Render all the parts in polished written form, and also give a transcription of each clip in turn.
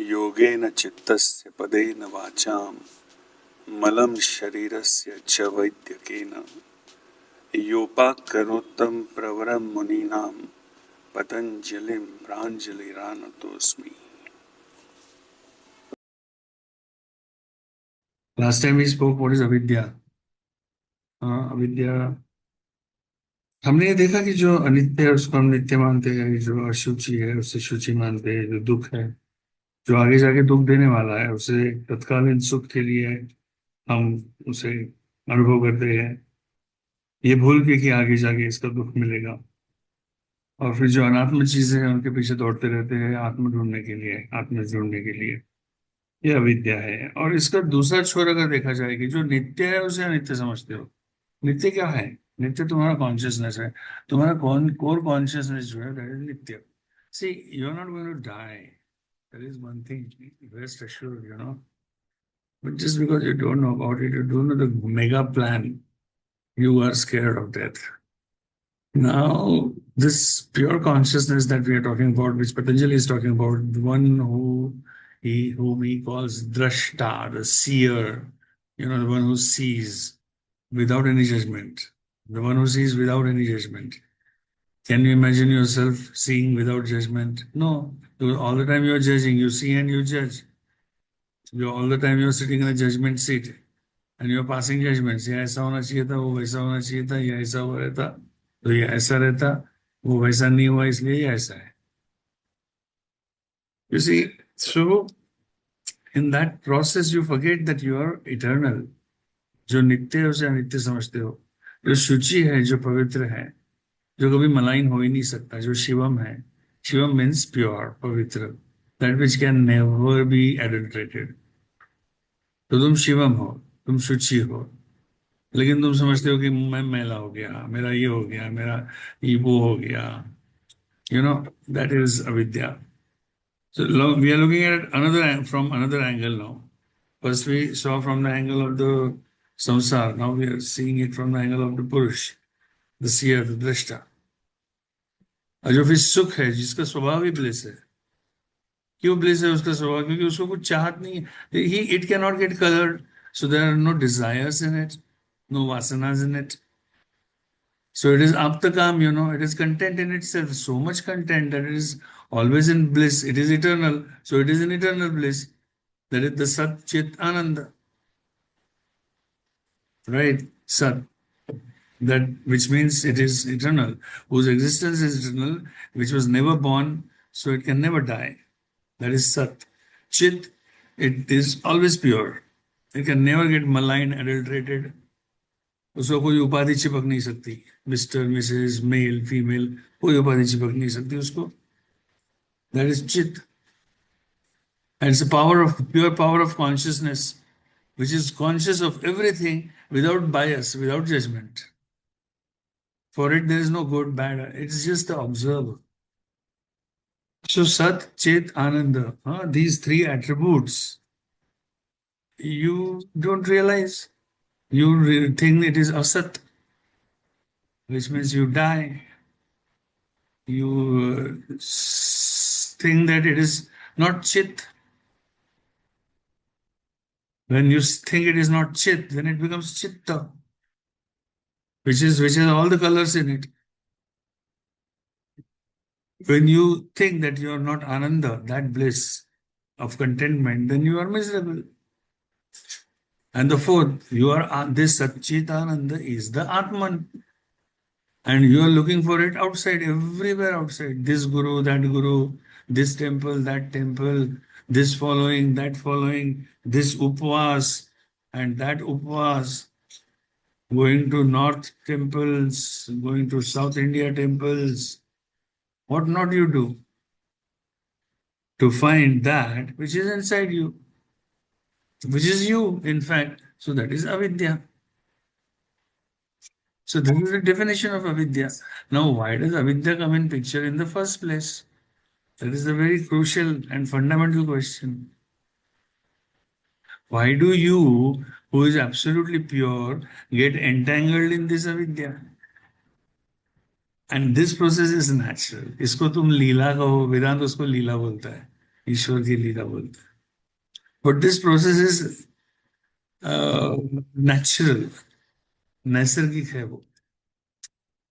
योगेन चित्तस्य पदेन वाचां मलं शरीरस्य च वैद्यकेन योपाकरोत्तं प्रवरं मुनीनां पतंजलिं प्राञ्जलिरानतोऽस्मि. Last time we spoke what is avidya. अविद्या हमने ये देखा कि जो अनित्य है उसको हम नित्य मानते हैं, जो अशुचि है उसे शुचि मानते हैं, जो दुख है जो आगे जाके दुख देने वाला है उसे तत्कालीन सुख के लिए हम उसे अनुभव करते हैं, ये भूल के कि आगे जाके इसका दुख मिलेगा। और फिर जो अनात्म चीजें हैं उनके पीछे दौड़ते रहते हैं आत्म ढूंढने के लिए, आत्म जोड़ने के लिए। ये अविद्या है। और इसका दूसरा छोर अगर देखा जाए कि जो नित्य है उसे अनित्य समझते हो। नित्य क्या है? नित्य तुम्हारा कॉन्शियसनेस है। तुम्हारा कोर कॉन्शियसनेस जो है दैट इज नित्य। See you are not going to die, that is one thing, rest assured, you know. But just because you don't know about it, you don't know the mega plan, you are scared of death. Now, this pure consciousness that we are talking about, which Patanjali is talking about, the one whom he calls Drashta, the seer, you know, the one who sees without any judgment, the one who sees without any judgment. Can you imagine yourself seeing without judgment? No. All the time you're judging, you see and you judge. All the time you're sitting in a judgment seat and you're passing judgments. ये ऐसा होना चाहिए था, वो वैसा होना चाहिए था, ये ऐसा हो रहता तो ये ऐसा रहता, वो वैसा नहीं हुआ इसलिए ये ऐसा है. You see, so in that process you forget that you are eternal. जो नित्य है उसे अनित्य समझते हो. जो शुचि है, जो पवित्र है, जो कभी मलाइन हो ही नहीं सकता, जो शिवम है. शिवम मीन्स प्योर, पवित्र, that which can never be adulterated. तो तुम शिवम हो, तुम शुचि हो, लेकिन तुम समझते हो कि मैं मैला हो गया, मेरा ये हो गया, मेरा ये वो हो गया. You know, that is avidya. So we are looking at from another angle now. First we saw from the angle of the samsara. Now we are seeing it from the angle of the purush, the seer, the drashta. और जो फिर सुख है, जिसका स्वभाव ही bliss है. क्यों bliss है उसका स्वभाव? क्योंकि उसको कुछ चाहत नहीं है. It cannot get colored, so there are no desires in it, no vasanas in it. So it is aptakam, you know, it is content in itself, so much content that it is always in bliss. It is eternal, so it is in eternal bliss. That is the Sat Chit Ananda. Right? Sat. That which means it is eternal, whose existence is eternal, which was never born, so it can never die. That is Sat. Chit, it is always pure. It can never get maligned, adulterated. उसको कोई उपाधि चिपक नहीं सकती. Mister, Mrs, mail, female, कोई उपाधि चिपक नहीं सकती उसको. That is Chit. And it's a power of pure power of consciousness, which is conscious of everything without bias, without judgment. For it, there is no good, bad. It's just the observer. So Sat, Chit, Ananda, these three attributes, you don't realize. You think it is Asat, which means you die. You think that it is not Chit. When you think it is not Chit, then it becomes Chitta, which has all the colors in it. When you think that you are not Ananda, that bliss of contentment, then you are miserable. And the fourth, you are this Satchitananda is the Atman. And you are looking for it outside, everywhere outside. This guru, that guru, this temple, that temple, this following, that following, this upvas and that upvas, going to North temples, going to South India temples. What not you do to find that which is inside you, which is you, in fact. So that is avidya. So this is the definition of avidya. Now, why does avidya come in picture in the first place? That is a very crucial and fundamental question. Why do you, who is absolutely pure, get entangled in this avidya? And this process is natural. इसको तुम लीला कहो, वेदांत उसको लीला बोलता है. ईश्वर की लीला बोलते हैं. But this process is natural, नैसर्गिक है वो.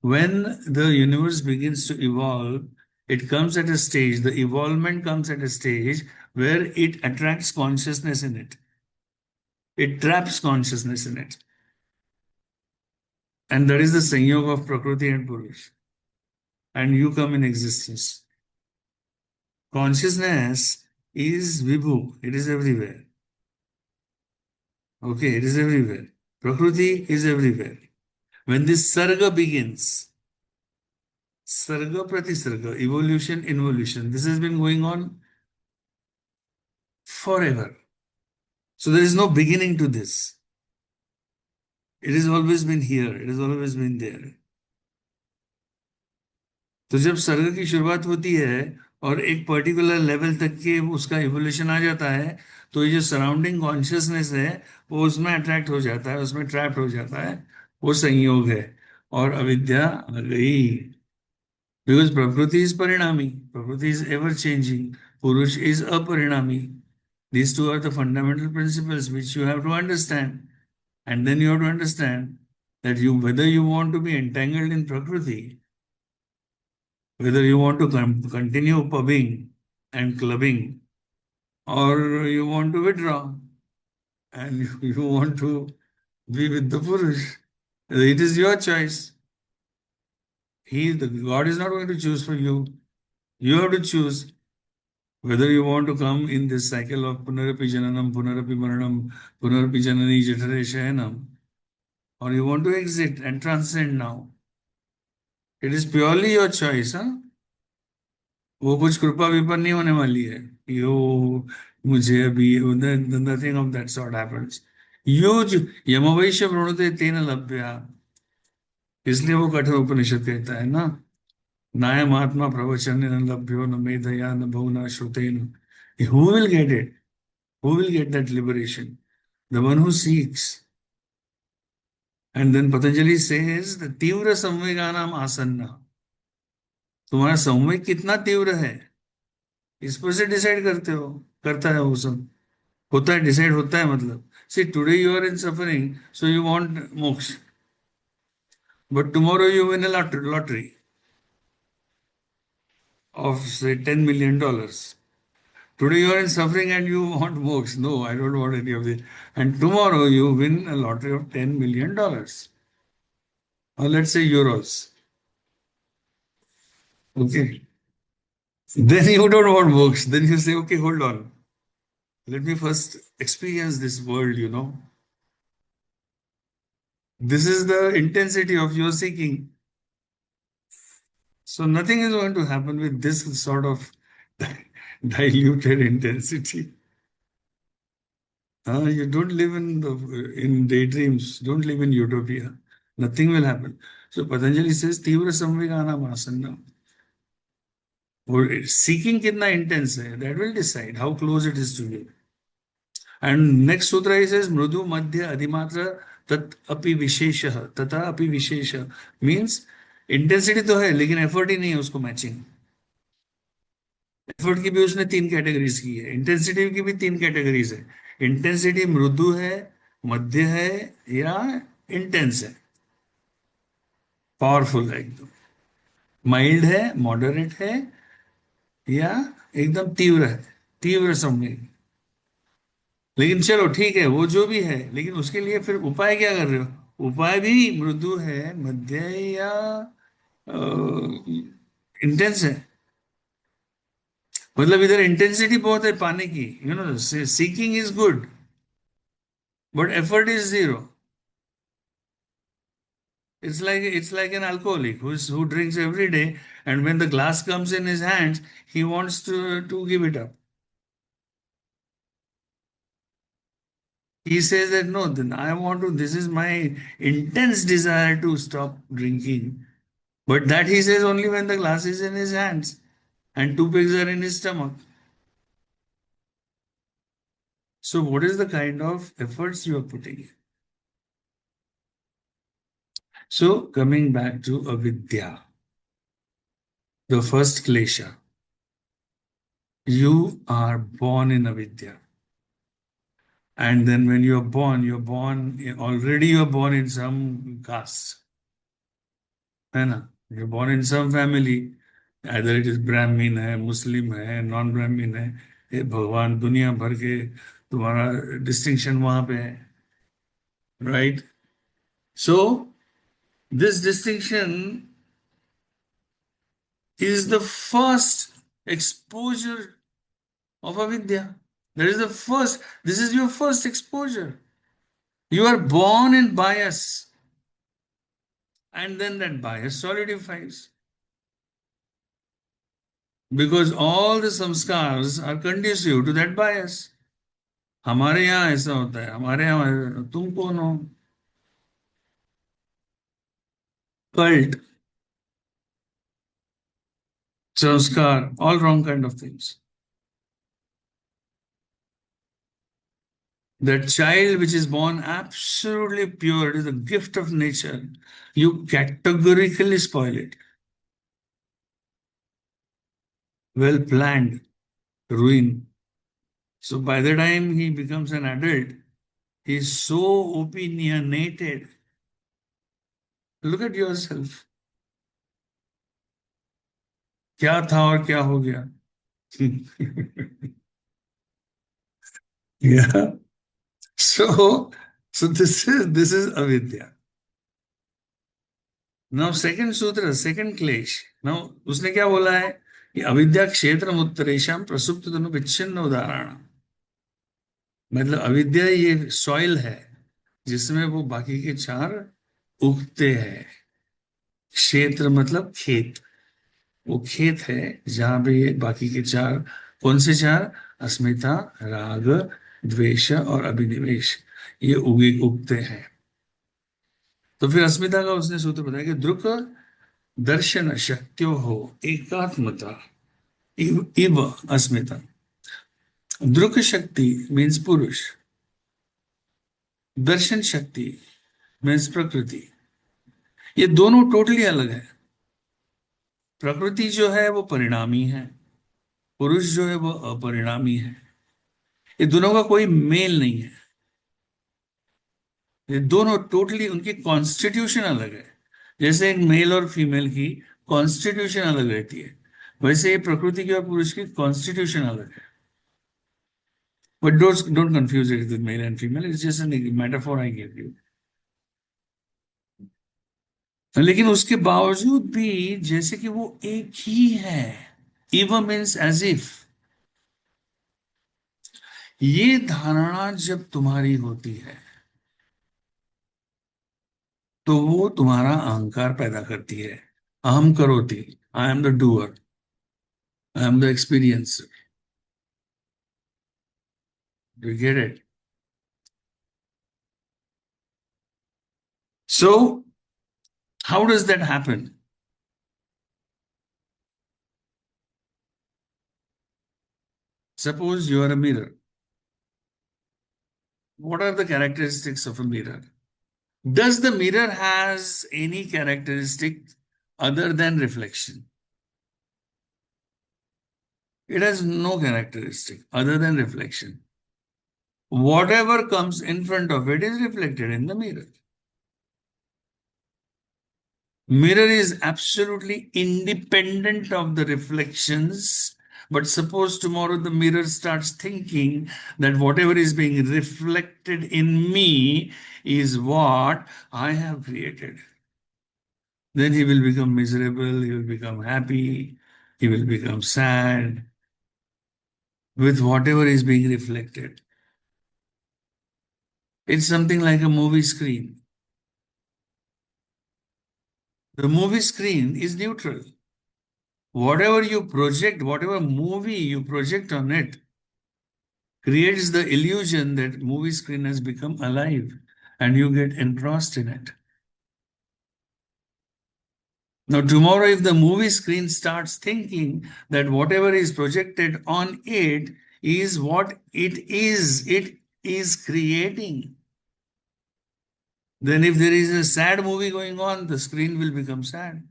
When the universe begins to evolve, it comes at a stage, the evolvement comes at a stage where it attracts consciousness in it. It traps consciousness in it. And that is the Sanyog of Prakriti and Purush. And you come in existence. Consciousness is Vibhu, it is everywhere. Okay, it is everywhere. Prakriti is everywhere. When this Sarga begins, Sarga Pratisarga, evolution, involution, this has been going on forever. So there is no beginning to this. It has always been here. It has always been there. तो जब सर्ग की शुरुआत होती है और एक particular level तक के उसका इवोल्यूशन आ जाता है, तो ये जो सराउंडिंग कॉन्शियसनेस है वो उसमें अट्रैक्ट हो जाता है, उसमें ट्रैप्ड हो जाता है. वो संयोग है. और अविद्या आ गई. बिकॉज प्रकृति इज परिणामी, प्रकृति इज एवर चेंजिंग, पुरुष is अपरिणामी. These two are the fundamental principles which you have to understand. And then you have to understand that whether you want to be entangled in Prakriti, whether you want to continue pubbing and clubbing, or you want to withdraw and you want to be with the Purush, it is your choice. God is not going to choose for you. You have to choose whether you want to come in this cycle of Punarapi Jananam, Punarapi Maranam, Punarapi Janani Jatare Shayanam, or you want to exit and transcend now. It is purely your choice, huh? वो कुछ कृपा विपा नहीं होने वाली है. यो मुझे अभी nothing of that sort happens. यूज यमवैश्य वृणुते तेन लभ्या. इसलिए वो कठोर उपनिषद कहता है ना, नायम आत्मा प्रवचन न लभ्यो न मेधया न बहुना श्रुतेन. Who will get it? Who will get that liberation? The one who seeks. And then Patanjali says the तीव्र संवेगानाम आसन्ना. तुम्हारा संवेग कितना तीव्र है इस पर से डिसाइड करता है वो सब. होता है, डिसाइड होता है. मतलब see today you are in suffering, so you want moksha, but tomorrow you win a lottery of say $10 million. Today you are in suffering and you want moksha. No, I don't want any of this. And tomorrow you win a lottery of $10 million, or let's say euros. Okay. Then you don't want moksha. Then you say, okay, hold on. Let me first experience this world. This is the intensity of your seeking. So nothing is going to happen with this sort of diluted intensity. You don't live in daydreams. Don't live in utopia. Nothing will happen. So Patanjali says, Tivra samvegana masanna. Seeking kitna intense hai, that will decide how close it is to you. And next sutra he says, Mrudu madhya adhimatra tat api vishesha. Tata api vishesha means intensity तो है लेकिन effort ही नहीं है उसको matching. Effort की भी उसने 3 categories की है, इंटेंसिटी की भी 3 कैटेगरीज है. इंटेंसिटी मृदु है, मध्य है, या इंटेंस है, पावरफुल है एकदम. माइल्ड है, मॉडरेट है, या एकदम तीव्र है, तीव्र संवेग. लेकिन चलो ठीक है, वो जो भी है, लेकिन उसके लिए फिर उपाय क्या कर रहे हो? उपाय भी मृदु है, मध्य है, या इंटेंस है. मतलब इधर इंटेंसिटी बहुत है पाने की. Seeking is good but effort is zero. It's like an alcoholic who drinks every day, and when the glass comes in his hands, he wants to give it up. He says that no, then I want to. This is my intense desire to stop drinking. But that he says only when the glass is in his hands and 2 pigs are in his stomach. So what is the kind of efforts you are putting in? So coming back to avidya, the first klesha. You are born in avidya. And then when you're born in some caste. है ना? You're born in some family. Either it is Brahmin है, Muslim है, non Brahmin है. ये भगवान दुनिया भर के तुम्हारा डिस्टिंक्शन वहां पे है. Right? So, this distinction is the first exposure of avidya. That is the first, this is your first exposure. You are born in bias, and then that bias solidifies. Because all the samskars are conducive to that bias. हमारे यहाँ ऐसा होता है, हमारे यहाँ तुम कौन हो? Cult, sanskar, all wrong kind of things. That child which is born absolutely pure, it is a gift of nature. You categorically spoil it. Well planned, ruin. So by the time he becomes an adult, he is so opinionated. Look at yourself. क्या था और क्या हो गया? Yeah. So this is avidya. Now second sutra, second क्लेश. Now उसने क्या बोला है कि अविद्या क्षेत्र उत्तरेशम प्रसुप्त दोनों विच्छिन्न उदाहरण. मतलब अविद्या ये सॉइल है जिसमें वो बाकी के चार उगते हैं. क्षेत्र मतलब खेत. वो खेत है जहां पे ये बाकी के चार, कौन से चार? अस्मिता, राग, द्वेष और अभिनिवेश, ये उगते हैं. तो फिर अस्मिता का उसने सूत्र बताया कि दृक दर्शन शक्त्यो हो एकात्मता इव अस्मिता. दृक शक्ति मीन्स पुरुष, दर्शन शक्ति मीन्स प्रकृति. ये दोनों टोटली अलग है. प्रकृति जो है वो परिणामी है, पुरुष जो है वो अपरिणामी है. ये दोनों का कोई मेल नहीं है. ये दोनों टोटली, उनकी कॉन्स्टिट्यूशन अलग है. जैसे एक मेल और फीमेल की कॉन्स्टिट्यूशन अलग रहती है, वैसे ये प्रकृति की और पुरुष की कॉन्स्टिट्यूशन अलग है. But don't confuse it with male and female. It's just an metaphor I give you. लेकिन उसके बावजूद भी जैसे कि वो एक ही है. Even means as if. ये धारणा जब तुम्हारी होती है तो वो तुम्हारा अहंकार पैदा करती है. अहम करोति, I am the doer, I am the experiencer. You get it? So, how does that happen? Suppose you are a mirror. What are the characteristics of a mirror? Does the mirror has any characteristic other than reflection? It has no characteristic other than reflection. Whatever comes in front of it is reflected in the mirror. Mirror is absolutely independent of the reflections. But suppose tomorrow the mirror starts thinking that whatever is being reflected in me is what I have created. Then he will become miserable, he will become happy, he will become sad with whatever is being reflected. It's something like a movie screen. The movie screen is neutral. Whatever you project, whatever movie you project on it, creates the illusion that movie screen has become alive and you get engrossed in it. Now, tomorrow, if the movie screen starts thinking that whatever is projected on it is what it is creating, then if there is a sad movie going on, the screen will become sad.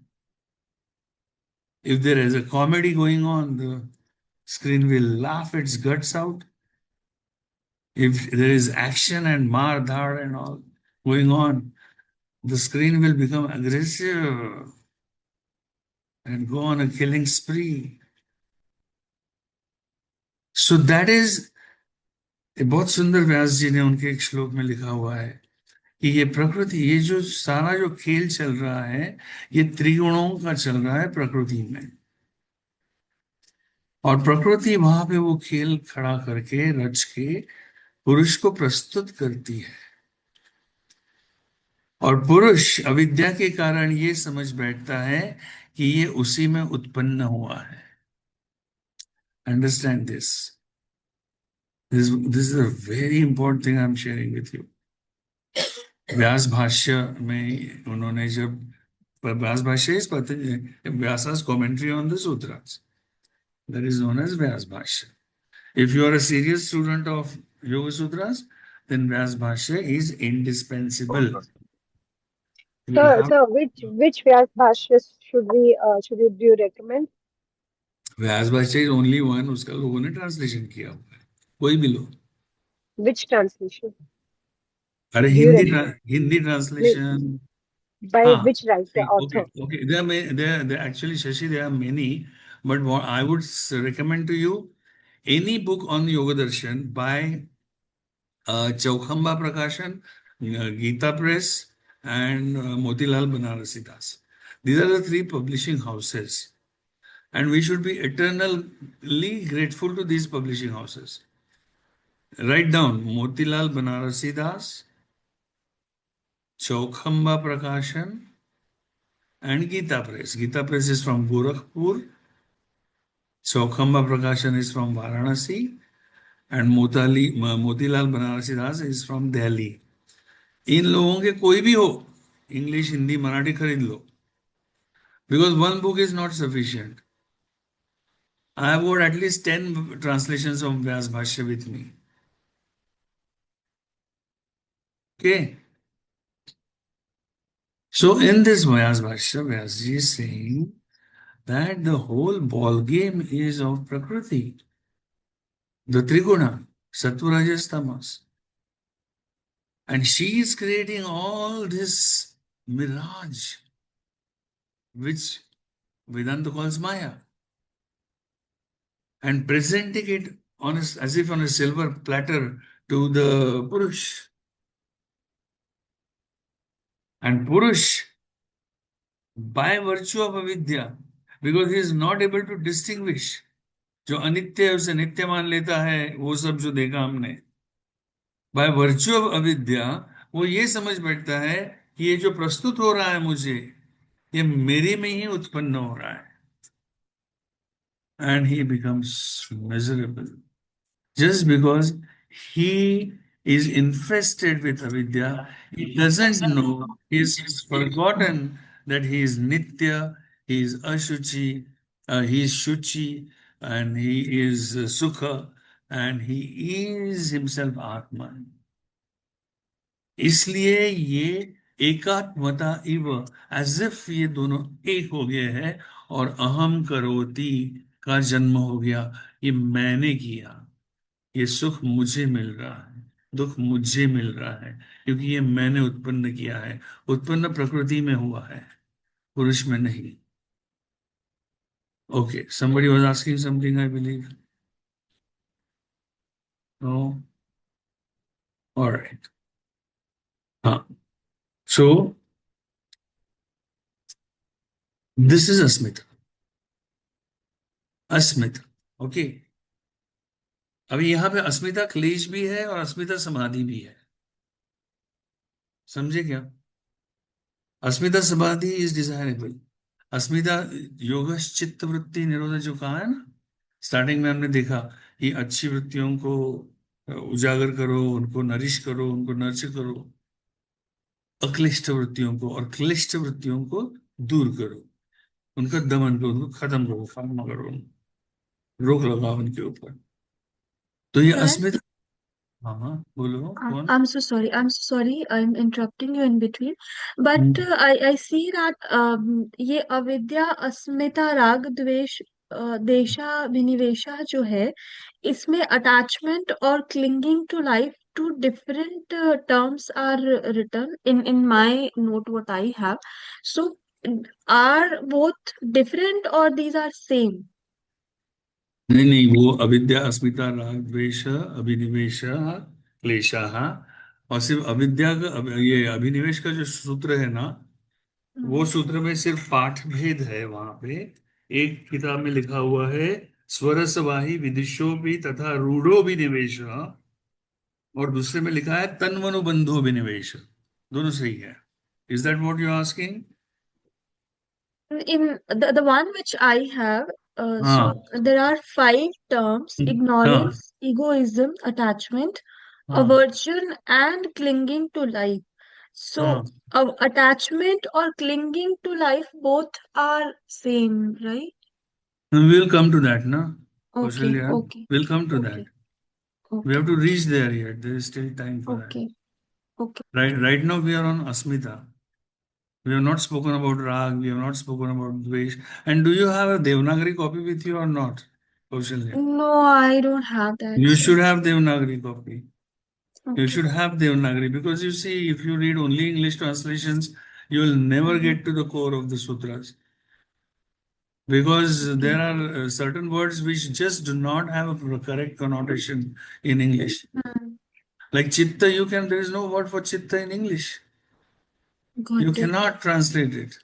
If there is a comedy going on, the screen will laugh its guts out. If there is action and mar dhar and all going on, the screen will become aggressive and go on a killing spree. So that is, बहुत सुंदर व्यास जी ने उनके एक श्लोक में लिखा हुआ है कि ये प्रकृति, ये जो सारा जो खेल चल रहा है, ये त्रिगुणों का चल रहा है प्रकृति में। और प्रकृति वहां पे वो खेल खड़ा करके रच के पुरुष को प्रस्तुत करती है। और पुरुष अविद्या के कारण ये समझ बैठता है कि ये उसी में उत्पन्न हुआ है। Understand this. This is a very important thing I am sharing with you. Vyasa भाष्य में उन्होंने जब व्यास भाष्य इज व्यासा's commentary on the sutras, that is known as Vyas Bhashya. If you are a serious student of Yoga Sutras, then Vyas Bhashya is indispensable. You will have So which Vyas Bhashya do you recommend? व्यास भाष्य is only one, उसका लोगों ने translation किया हुआ है, कोई भी लो। Which translation अरे do you recommend? Hindi translation. By हाँ, which writer, okay, author? okay. There actually, Shashi, there are many, but what I would recommend to you, any book on Yoga Darshan by Chaukhamba Prakashan, Gita Press, and Motilal Banarasi Das. These are the three publishing houses, and we should be eternally grateful to these publishing houses. Write down Motilal Banarasi Das, Chaukhamba Prakashan, and Gita Press. Gita Press is from Gorakhpur, Chaukhamba Prakashan is from Varanasi, and Motilal Banarasi Das is from Delhi. इन लोगों के कोई भी हो, English, Hindi, Marathi खरीद लो, because one book is not sufficient. I have got at least 10 translations of Vyas Bhashya with me. Okay. So in this Vyas Bhashya, Vyasji is saying that the whole ball game is of Prakriti, the Triguna, Sattva, Rajas, Tamas. And she is creating all this mirage, which Vedanta calls Maya, and presenting it on as if on a silver platter to the Purush. And Purush, by virtue of avidya, because he is not able to distinguish, जो अनित्य है उसे नित्य मान लेता है, वो सब जो देखा हमने, by virtue of avidya, वो ये समझ बैठता है कि ये जो प्रस्तुत हो रहा है मुझे, ये मेरे में ही उत्पन्न हो रहा है, and he becomes miserable just because he is infested with avidya. He doesn't know, he's forgotten that he is nitya, he is ashuchi, he is shuchi, and he is sukha, and he is himself atman. इसलिए ये एकात्मता इव, as if ये दोनों एक हो गए हैं, और अहम करोति का जन्म हो गया, ये मैंने किया, ये सुख मुझे मिल रहा है, दुख मुझे मिल रहा है, क्योंकि ये मैंने उत्पन्न किया है, उत्पन्न प्रकृति में हुआ है, पुरुष में नहीं। Okay, somebody was asking something, I believe. No? All right. हाँ, so this is Asmita, Asmita, okay. अभी यहां पे अस्मिता क्लेश भी है और अस्मिता समाधि भी है, समझे क्या? अस्मिता समाधि इज डिजायरेबल, अस्मिता योग चित्त वृत्ति निरोध जो कहा है ना, स्टार्टिंग में हमने देखा कि अच्छी वृत्तियों को उजागर करो, उनको नरिश करो, उनको नर्चर करो, अक्लिष्ट वृत्तियों को और क्लिष्ट वृत्तियों को दूर करो, उनका दमन करो, उनको खत्म करो, खात्मा करो, रोक लगाओ उनके ऊपर। तो ये Sir, अस्मिता, हाँ हाँ बोलो कौन? I'm so sorry. I'm so sorry. I'm interrupting you in between. But I see that ये अविद्या, अस्मिता, राग, द्वेष देशा विनिवेशा जो है, इसमें अटैचमेंट और clinging to life, two different terms are written in my note what I have. So are both different और दीज आर सेम? नहीं नहीं, वो अविद्या, अस्मिता, राग, द्वेष, अभिनिवेश, क्लेशः, और सिर्फ अविद्या का ये अभिनिवेश का जो सूत्र है ना, वो सूत्र में सिर्फ पाठ भेद है वहां पे. एक किताब में लिखा हुआ है स्वरसवाही विदिशो भी तथा रूढ़ो भी निवेश, और दूसरे में लिखा है तन्मनु बंधो भी निवेश. दोनों सही है. Is that what you asking? In the one which I have, so हाँ there are five terms: हाँ ignorance, egoism, attachment, हाँ aversion, and clinging to life. हाँ. So, attachment or clinging to life both are same, right? We'll come to that, na? Okay, Kausalya, okay, we'll come to that. okay, We have okay, to reach there yet. There is still time for that. okay, okay. Right now we are on Asmita. We have not spoken about Rag, we have not spoken about Dvesh. And do you have a Devanagari copy with you or not, Kausalya? No, I don't have that, You sir. should have Devanagari copy. You Okay. should have Devanagari, because you see, if you read only English translations, you will never Mhm. get to the core of the sutras. Because there Okay. are certain words which just do not have a correct connotation in English. Hmm. Like chitta, there is no word for chitta in English. You Got it. cannot translate it.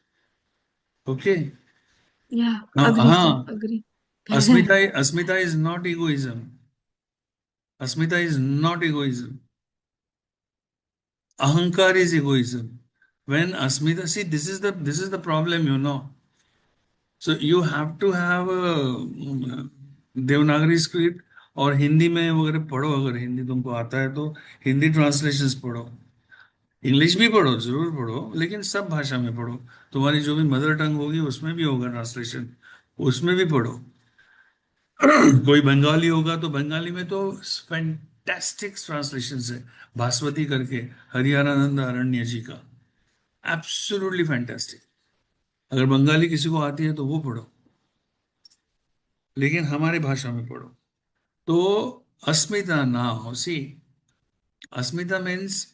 Okay. Yeah, Now, agree, sir. Agree. Asmita is not egoism. Asmita is not egoism. Ahankar is egoism. When Asmita, see, this is the problem, you know. So you have to have a Devanagari script, और हिंदी में वगैरह पढ़ो. अगर हिंदी तुमको आता है तो Hindi translations पढ़ो. इंग्लिश भी पढ़ो, जरूर पढ़ो, लेकिन सब भाषा में पढ़ो. तुम्हारी जो भी मदर टंग होगी उसमें भी होगा ट्रांसलेशन, उसमें भी पढ़ो. कोई बंगाली होगा तो बंगाली में तो फैंटास्टिक ट्रांसलेशन है. भास्वती करके, हरिहरानंद अरण्य जी का, एब्सोल्युटली फैंटास्टिक. अगर बंगाली किसी को आती है तो वो पढ़ो, लेकिन हमारे भाषा में पढ़ो. तो asmita now, see, asmita means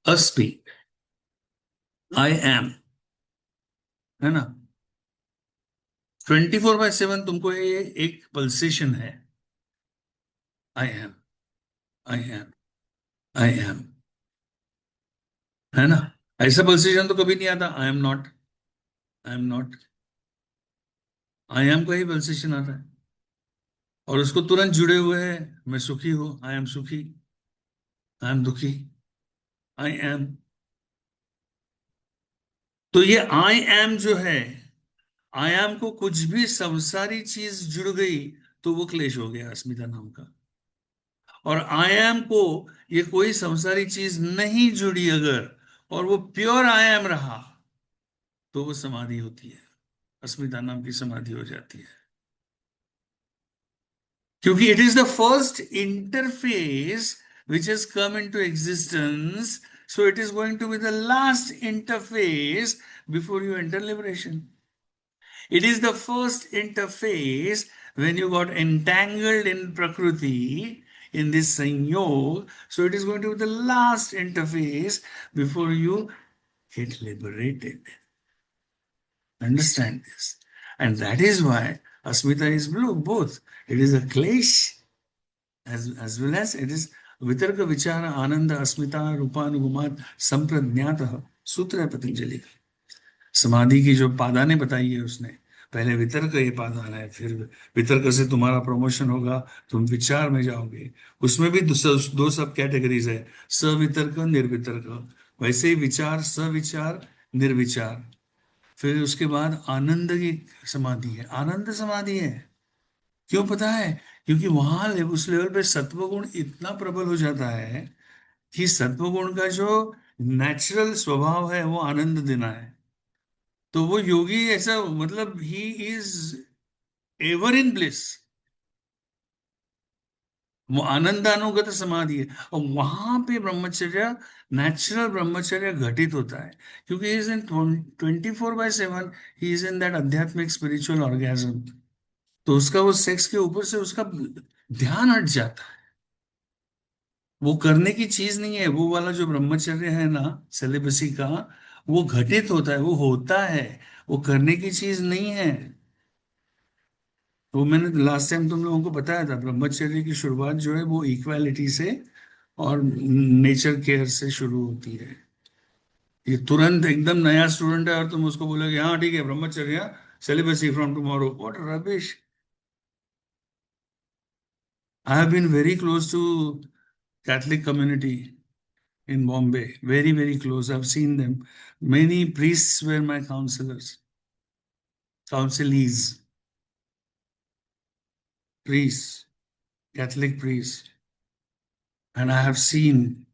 अस्पि, आई एम, है ना. 24/7 तुमको ये एक पल्सेशन है. I am, I am, I am, है ना. ऐसा पल्सेशन तो कभी नहीं आता I am not, I am not. I am का ही पल्सेशन आता है, और उसको तुरंत जुड़े हुए है मैं सुखी हूं, आई एम सुखी, आई एम दुखी, आई एम. तो ये आई एम जो है, आई एम को कुछ भी संसारी चीज जुड़ गई तो वो क्लेश हो गया अस्मिता नाम का. और आई एम को ये कोई संसारी चीज नहीं जुड़ी अगर, और वो प्योर आई एम रहा, तो वो समाधि होती है, अस्मिता नाम की समाधि हो जाती है. क्योंकि it is the first interface which has come into existence, so it is going to be the last interface before you enter liberation. It is the first interface when you got entangled in Prakriti, in this Sanyog. So it is going to be the last interface before you get liberated. Understand this. And that is why Asmita is blue, both. It is a Klesh as well as it is Vitarka Vichara Ananda Asmita Rupanugumat Sampradnyatah. सूत्र है पतंजलि का. समाधि की जो पादाने बताई है उसने, पहले वितर्क ये पादान है, फिर वितर्क से तुम्हारा प्रमोशन होगा, तुम विचार में जाओगे. उसमें भी दो सब कैटेगरीज है, सवितर्क, निर्वितर्क. वैसे ही विचार, सविचार, निर्विचार. फिर उसके बाद आनंद की समाधि है, आनंद समाधि है. क्यों पता है? क्योंकि वहां उस लेवल पे सत्वगुण इतना प्रबल हो जाता है कि सत्वगुण का जो नेचुरल स्वभाव है वो आनंद देना है. तो वो योगी ऐसा, मतलब he is ever in bliss. वो आनंदानुगत समाधि है। और वहां पे ब्रह्मचर्य, नेचुरल ब्रह्मचर्य घटित होता है, क्योंकि he is in 24/7, he is in that आध्यात्मिक स्पिरिचुअल ऑर्गेजम। तो उसका वो सेक्स के ऊपर से उसका ध्यान हट जाता है। वो करने की चीज नहीं है, वो वाला जो ब्रह्मचर्य है ना, सेलिबसी का, वो घटित होता है, वो होता है, वो करने की चीज नहीं है। वो मैंने लास्ट टाइम तुम लोगों को बताया था, ब्रह्मचर्य की शुरुआत जो है वो इक्वालिटी से और नेचर केयर से शुरू होती है। ये तुरंत एकदम नया स्टूडेंट है और तुम उसको बोलोगे हाँ ठीक है ब्रह्मचर्य, celibacy from tomorrow, what rubbish. I have been very close to Catholic community in Bombay, very, very close. I've seen them. Many priests were my counselors, counselees, priests, Catholic priests. And I have seen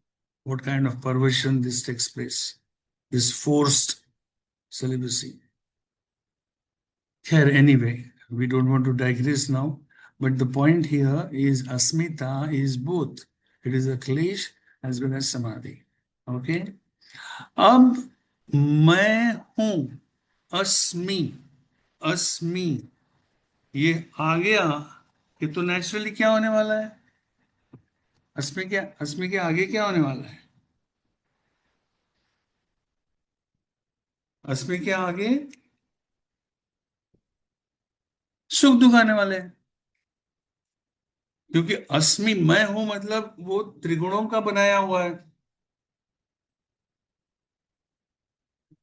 what kind of perversion this takes place, this forced celibacy. Here, anyway, we don't want to digress now, but the point here is Asmita is both. It is a Klesh as well as Samadhi. Okay? अब मैं हूं, अस्मि, अस्मि, ये आ गया कि तो naturally क्या होने वाला है? अस्मि के आगे क्या होने वाला है? अस्मि के आगे सुख दुख आने वाले हैं, क्योंकि अस्मि मैं हूं मतलब वो त्रिगुणों का बनाया हुआ है,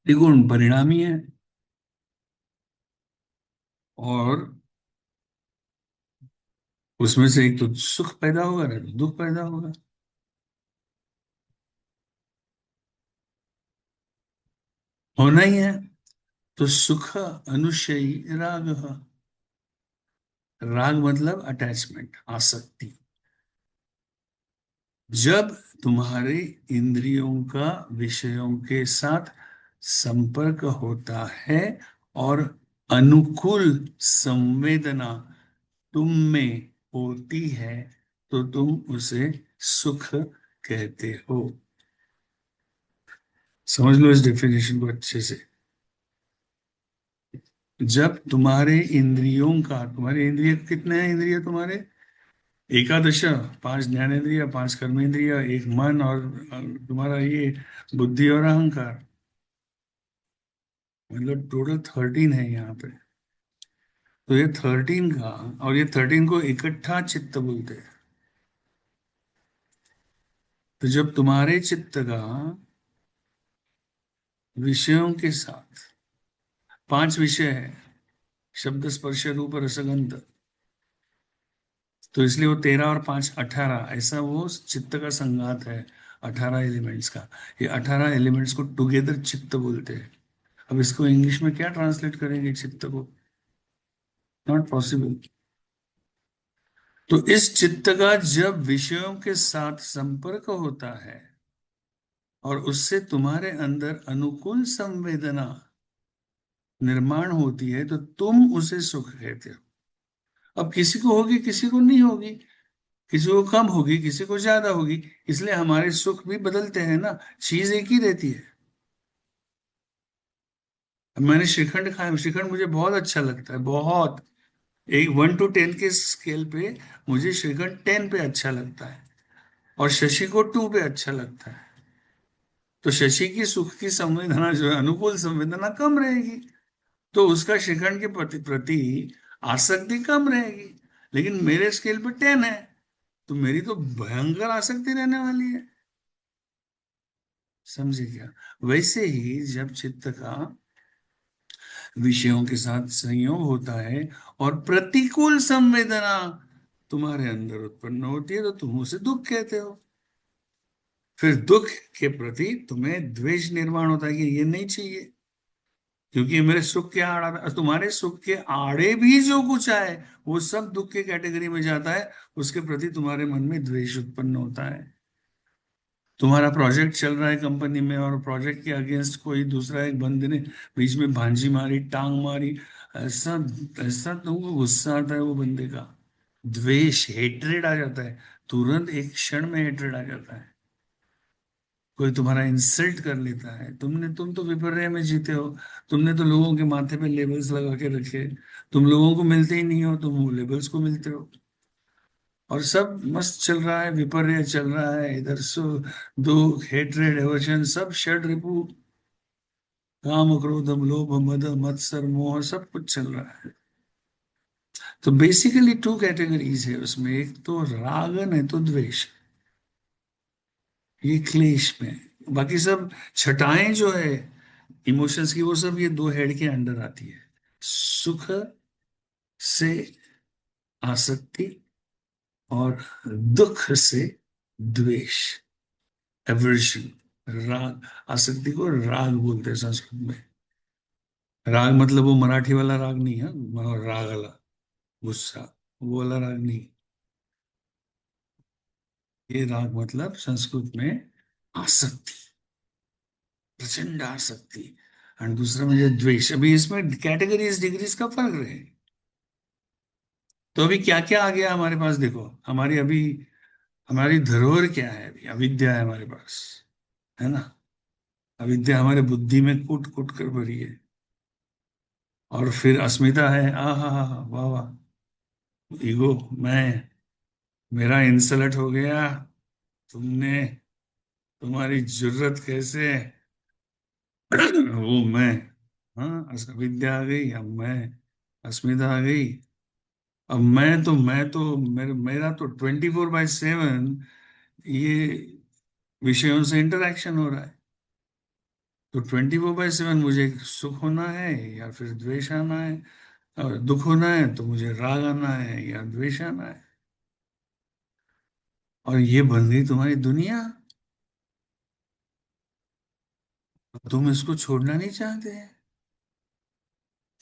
त्रिगुण परिणामी है, और उसमें से एक तो सुख पैदा होगा ना तो दुख पैदा होगा। होना ही है। तो सुख अनुशयी राग, राग मतलब अटैचमेंट, आसक्ति। जब तुम्हारे इंद्रियों का विषयों के साथ संपर्क होता है और अनुकूल संवेदना तुम में होती है, तो तुम उसे सुख कहते हो। समझ लो इस डेफिनेशन को अच्छे से। जब तुम्हारे इंद्रियों का, तुम्हारे इंद्रिय कितने हैं? इंद्रिय तुम्हारे एकादश, 5 ज्ञानेन्द्रिय, 5 कर्मेंद्रिय, एक मन, और तुम्हारा ये बुद्धि और अहंकार, मतलब टोटल 13 है यहाँ पे। तो ये 13 का, और ये 13 को इकट्ठा चित्त बोलते हैं। तो जब तुम्हारे चित्त का विषयों के साथ 5 विषय है, शब्द स्पर्श रूप रसगंध, तो इसलिए वो 13 और 5 18, ऐसा वो चित्त का संघात है 18 एलिमेंट्स का। ये 18 एलिमेंट्स को टुगेदर चित्त बोलते हैं। अब इसको इंग्लिश में क्या ट्रांसलेट करेंगे चित्त को? Not possible. तो इस चित्त का जब विषयों के साथ संपर्क होता है और उससे तुम्हारे अंदर अनुकूल संवेदना निर्माण होती है, तो तुम उसे सुख कहते हो। अब किसी को होगी, किसी को नहीं होगी, किसी को कम होगी, किसी को ज्यादा होगी, इसलिए हमारे सुख भी बदलते हैं ना, चीज एक ही रहती है। मैंने श्रीखंड खाया, श्रीखंड मुझे बहुत अच्छा लगता है, बहुत। एक 1 to 10 के स्केल पे मुझे श्रीखंड 10 पे अच्छा लगता है, और शशि को 2 पे अच्छा लगता है। तो शशि की सुख की संवेदना जो है, अनुकूल संवेदना कम रहेगी, तो उसका श्रीखंड के प्रति प्रति आसक्ति कम रहेगी। लेकिन मेरे स्केल पे 10 है, तो मेरी तो भयंकर आसक्ति रहने वाली है। समझे क्या? वैसे ही जब चित्त का विषयों के साथ संयोग होता है और प्रतिकूल संवेदना तुम्हारे अंदर उत्पन्न होती है, तो तुम उसे दुख कहते हो। फिर दुख के प्रति तुम्हें द्वेष निर्माण होता है कि ये नहीं चाहिए, क्योंकि ये मेरे सुख के आड़ा, तुम्हारे सुख के आड़े भी जो कुछ आए वो सब दुख के कैटेगरी में जाता है। उसके प्रति तुम्हारे मन में द्वेष उत्पन्न होता है। तुम्हारा प्रोजेक्ट चल रहा है कंपनी में, और प्रोजेक्ट के अगेंस्ट कोई दूसरा एक बंदे ने बीच में भांजी मारी, टांग मारी, ऐसा ऐसा तुमको गुस्सा आता है वो बंदे का, द्वेष, हेट्रेड आ जाता है, तुरंत एक क्षण में हेट्रेड आ जाता है। कोई तुम्हारा इंसल्ट कर लेता है, तुम तो विपर्य में जीते हो। तुमने तो लोगों के माथे पे लेबल्स लगा के रखे। तुम लोगों को मिलते ही नहीं हो, तुम लेबल्स को मिलते हो। और सब मस्त चल रहा है, विपर्य चल रहा है, इधर दुख, हेट्रेड, एवर्जन, सब षड रिपु, काम, क्रोधम, लोभ, मद, मत्सर, मोह, सब कुछ चल रहा है। तो बेसिकली टू कैटेगरीज है उसमें, एक तो राग है तो द्वेष, ये क्लेश में। बाकी सब छटाएं जो है इमोशंस की, वो सब ये दो हेड के अंडर आती है। सुख से आसक्ति और दुख से द्वेष, एवर्जन, राग। आसक्ति को राग बोलते हैं संस्कृत में। राग मतलब वो मराठी वाला राग नहीं है, राग वाला गुस्सा, वो वाला राग नहीं। ये राग मतलब संस्कृत में आसक्ति, प्रचंड आसक्ति। और दूसरा मुझे द्वेष। अभी इसमें कैटेगरीज, डिग्रीज का फर्क रहे। तो अभी क्या क्या आ गया हमारे पास, देखो हमारी अभी, हमारी धरोहर क्या है, अभी अविद्या है हमारे पास, है ना। अविद्या हमारे बुद्धि में कूट कूट कर भरी है। और फिर अस्मिता है, आ हा वाह वाह, ईगो, मैं, मेरा इंसल्ट हो गया, तुमने, तुम्हारी जरूरत कैसे, वो मैं। हाँ, विद्या आ गई, अब मैं, अस्मिता आ गई। अब मैं तो मेरा तो 24/7 ये विषयों से इंटरेक्शन हो रहा है। तो 24/7 मुझे सुख होना है या फिर द्वेष आना है, और दुख होना है तो मुझे राग आना है या द्वेष आना है। और ये बन गई तुम्हारी दुनिया। तुम इसको छोड़ना नहीं चाहते,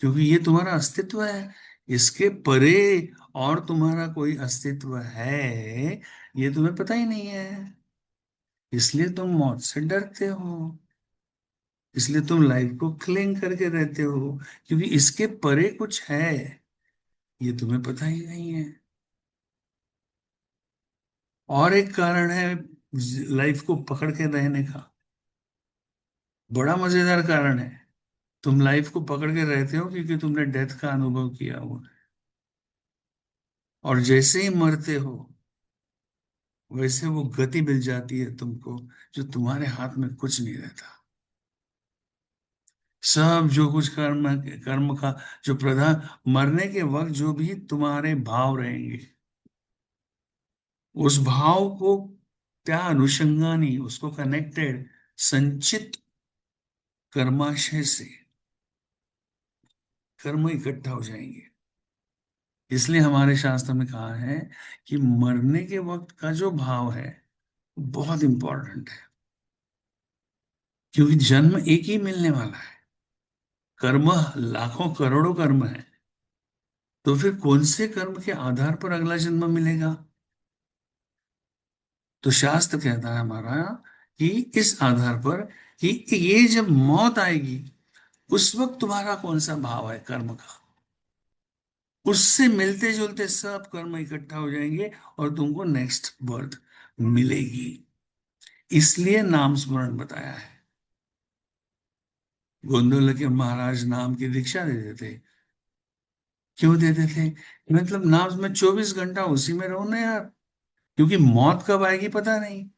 क्योंकि ये तुम्हारा अस्तित्व है। इसके परे और तुम्हारा कोई अस्तित्व है, ये तुम्हें पता ही नहीं है। इसलिए तुम मौत से डरते हो, इसलिए तुम लाइफ को क्लिंग करके रहते हो, क्योंकि इसके परे कुछ है, ये तुम्हें पता ही नहीं है। और एक कारण है लाइफ को पकड़ के रहने का, बड़ा मजेदार कारण है। तुम लाइफ को पकड़ के रहते हो क्योंकि तुमने डेथ का अनुभव किया हुआ है। और जैसे ही मरते हो, वैसे वो गति मिल जाती है तुमको, जो तुम्हारे हाथ में कुछ नहीं रहता। सब जो कुछ कर्म, कर्म का जो प्रधान, मरने के वक्त जो भी तुम्हारे भाव रहेंगे, उस भाव को त्या अनुषंगानी, उसको कनेक्टेड संचित कर्माशय से कर्म इकट्ठा हो जाएंगे। इसलिए हमारे शास्त्र में कहा है कि मरने के वक्त का जो भाव है बहुत इंपॉर्टेंट है, क्योंकि जन्म एक ही मिलने वाला है, कर्म लाखों करोड़ों कर्म है। तो फिर कौन से कर्म के आधार पर अगला जन्म मिलेगा? तो शास्त्र कहता है हमारा कि इस आधार पर कि ये जब मौत आएगी, उस वक्त तुम्हारा कौन सा भाव है कर्म का, उससे मिलते जुलते सब कर्म इकट्ठा हो जाएंगे और तुमको नेक्स्ट बर्थ मिलेगी। इसलिए नाम स्मरण बताया है। गोंदवल के महाराज नाम की दीक्षा देते थे। क्यों देते थे? मतलब नाम में 24 घंटा उसी में रहो ना यार, क्योंकि मौत कब आएगी पता नहीं।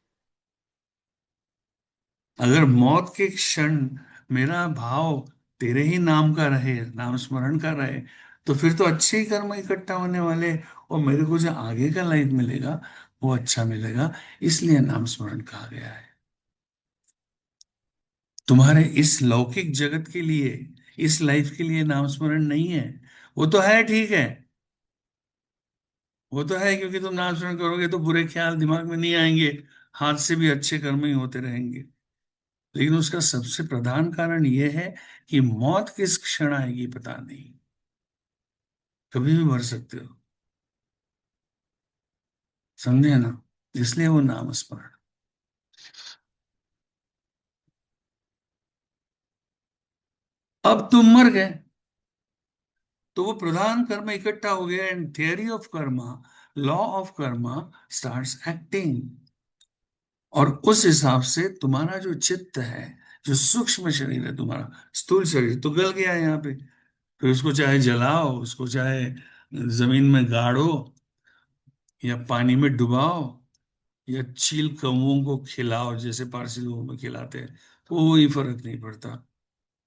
अगर मौत के क्षण मेरा भाव तेरे ही नाम का रहे, नाम स्मरण का रहे, तो फिर तो अच्छे ही कर्म इकट्ठा होने वाले, और मेरे को जो आगे का लाइफ मिलेगा वो अच्छा मिलेगा। इसलिए नाम स्मरण कहा गया है। तुम्हारे इस लौकिक जगत के लिए, इस लाइफ के लिए नाम स्मरण नहीं है। वो तो है, ठीक है, वो तो है, क्योंकि तुम नाम स्मरण करोगे तो बुरे ख्याल दिमाग में नहीं आएंगे, हाथ से भी अच्छे कर्म ही होते रहेंगे। लेकिन उसका सबसे प्रधान कारण यह है कि मौत किस क्षण आएगी पता नहीं, कभी भी मर सकते हो। समझे ना? इसलिए वो नाम स्मरण। अब तुम मर गए तो वो प्रधान कर्म इकट्ठा हो गया in theory of Karma. Law of Karma starts acting, और उस हिसाब से तुम्हारा जो चित्त है, जो सूक्ष्म शरीर है तुम्हारा, स्थूल शरीर तो गल गया है यहाँ पे, फिर उसको चाहे जलाओ, उसको चाहे जमीन में गाड़ो, या पानी में डुबाओ, या चील कौओं को खिलाओ जैसे पारसी लोगों में खिलाते हैं, कोई फर्क नहीं पड़ता,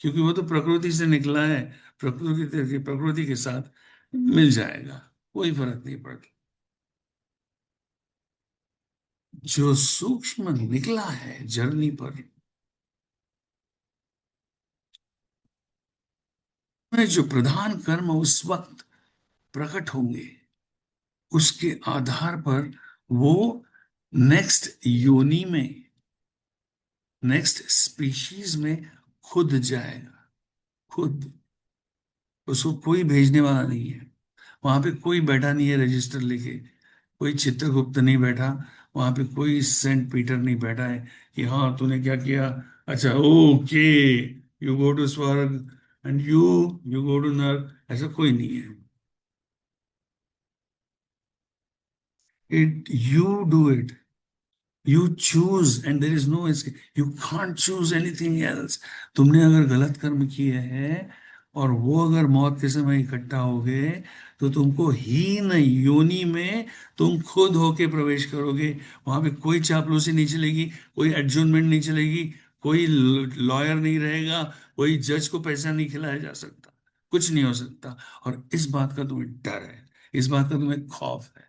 क्योंकि वो तो प्रकृति से निकला है, प्रकृति के साथ मिल जाएगा, कोई फर्क नहीं पड़ता। जो सूक्ष्म निकला है जर्नी पर, में जो प्रधान कर्म उस वक्त प्रकट होंगे, उसके आधार पर वो नेक्स्ट योनि में, नेक्स्ट स्पीशीज में खुद जाएगा, खुद। उसको कोई भेजने वाला नहीं है, वहां पे कोई बैठा नहीं है रजिस्टर लेके, कोई चित्रगुप्त नहीं बैठा, वहां पे कोई सेंट पीटर नहीं बैठा है कि हाँ तूने क्या किया, अच्छा ओके, यू गो टू स्वर्ग एंड यू गो टू नर्क, ऐसा कोई नहीं है। It you do it, you choose and there is no escape, you can't choose anything else. तुमने अगर गलत कर्म किए हैं और वो अगर मौत के समय इकट्ठा हो गए, तो तुमको हीन योनि में तुम खुद होके प्रवेश करोगे। वहां पे कोई चापलूसी नहीं चलेगी, कोई एडजमेंट नहीं चलेगी, कोई लॉयर नहीं रहेगा, कोई जज को पैसा नहीं खिलाया जा सकता, कुछ नहीं हो सकता। और इस बात का तुम्हें डर है, इस बात का तुम्हें खौफ है,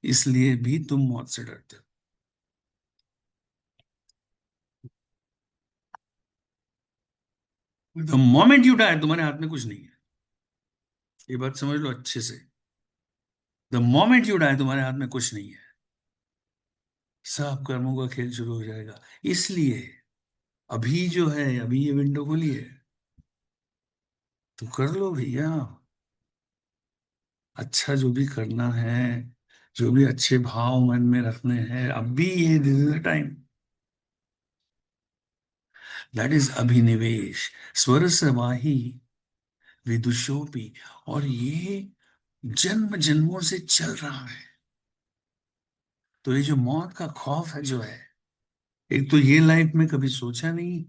इसलिए भी तुम मौत से डरते हो। द मोमेंट यू डाई, तुम्हारे हाथ में कुछ नहीं है, ये बात समझ लो अच्छे से। द मोमेंट यू डाई, तुम्हारे हाथ में कुछ नहीं है, सब कर्मों का खेल शुरू हो जाएगा। इसलिए अभी जो है, अभी ये विंडो खुली है, तो कर लो भैया, अच्छा जो भी करना है, जो भी अच्छे भाव मन में रखने हैं, अभी ये this is the time, that is abhinivesha, स्वरसवाही विदुषोपी। और ये जन्म जन्मों से चल रहा है। तो ये जो मौत का खौफ है जो है, एक तो ये लाइफ में कभी सोचा नहीं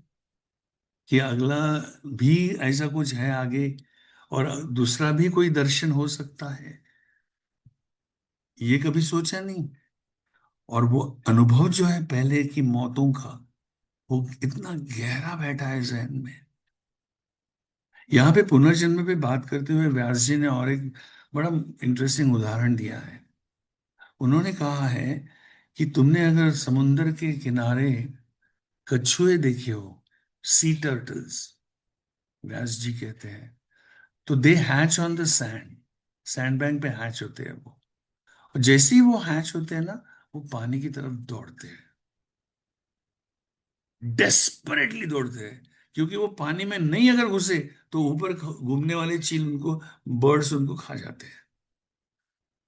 कि अगला भी ऐसा कुछ है आगे, और दूसरा भी कोई दर्शन हो सकता है, ये कभी सोचा नहीं। और वो अनुभव जो है पहले की मौतों का, वो इतना गहरा बैठा है जहन में। यहाँ पे पुनर्जन्म पे बात करते हुए व्यास जी ने और एक बड़ा इंटरेस्टिंग उदाहरण दिया है। उन्होंने कहा है कि तुमने अगर समुद्र के किनारे कछुए देखे हो, सी टर्टल्स, व्यास जी कहते हैं, तो they hatch on the sand, sand bank पे हैच होते हैं वो, और जैसे ही वो हैच होते हैं ना, वो पानी की तरफ दौड़ते हैं, डेस्परेटली दौड़ते हैं, क्योंकि वो पानी में नहीं अगर घुसे तो ऊपर घूमने वाले चील उनको, बर्ड्स उनको खा जाते हैं,